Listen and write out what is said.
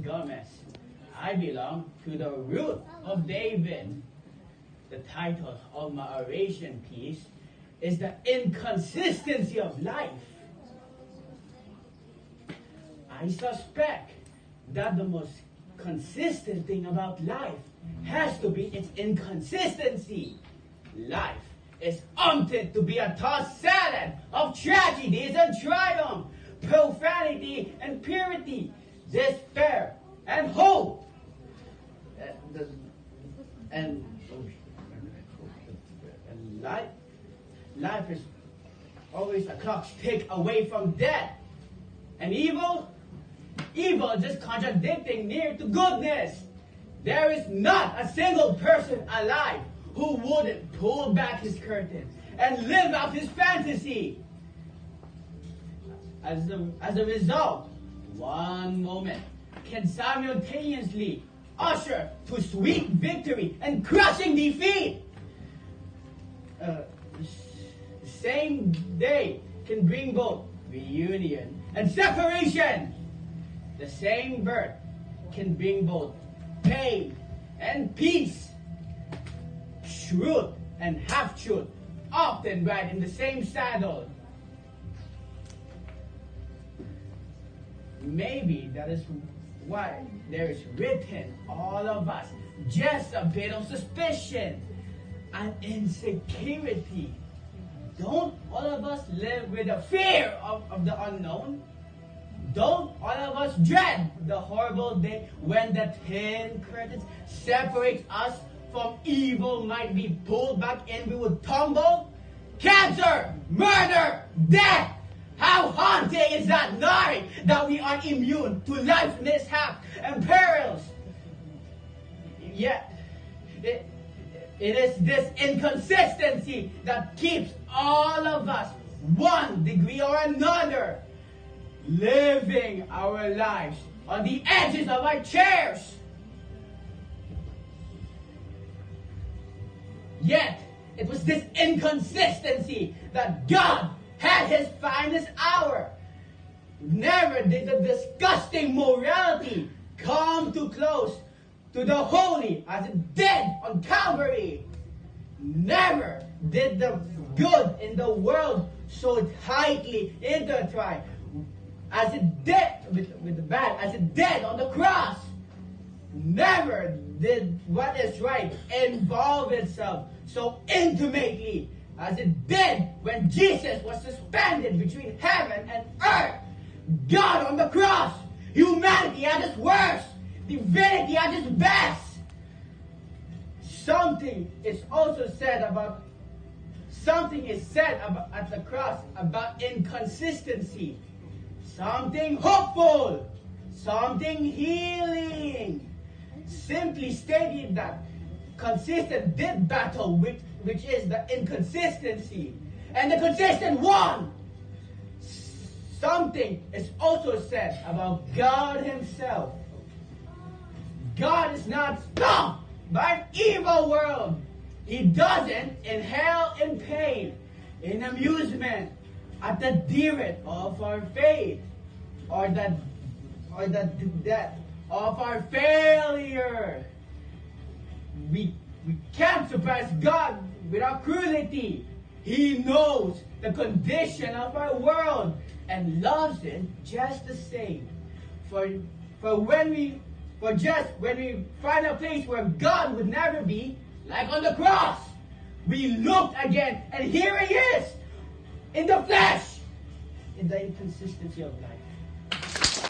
Gomes. I belong to the root of David. The title of my oration piece is The Inconsistency of Life. I suspect that the most consistent thing about life has to be its inconsistency. Life is unfit to be a tossed salad of tragedies and triumph, profanity and purity, despair and hope. And life is always a clock's tick away from death. And evil just contradicting near to goodness. There is not a single person alive who wouldn't pull back his curtain and live out his fantasy. As a result, one moment can simultaneously usher to sweet victory and crushing defeat. The same day can bring both reunion and separation. The same birth can bring both pain and peace. Truth and half-truth often ride in the same saddle. Maybe that is why there is written all of us just a bit of suspicion and insecurity. Don't all of us live with the fear of the unknown? Don't all of us dread the horrible day when the thin curtains separates us from evil might be pulled back and we would tumble? Cancer, murder, death! How haunting is that knowing that we are immune to life's mishaps and perils? Yet, it is this inconsistency that keeps all of us, one degree or another, living our lives on the edges of our chairs. Yet, it was this inconsistency that God had his finest hour. Never did the disgusting morality come too close to the holy as it did on Calvary. Never did the good in the world so tightly intertwine as it did with the bad, as it did on the cross. Never did what is right involve itself so intimately as it did when Jesus was suspended between heaven and earth. God on the cross, humanity at its worst, divinity at its best. Something is said at the cross about inconsistency. Something hopeful, something healing. Simply stated that consistent did battle which is the inconsistency, and the consistent won. Something is also said about God himself. God is not stumped by an evil world. He doesn't inhale in pain, in amusement, at the demerit of our faith, or the death of our failure. We can't surprise God without cruelty. He knows the condition of our world and loves it just the same. For when we find a place where God would never be, like on the cross, we look again and here he is, in the flesh, in the inconsistency of life.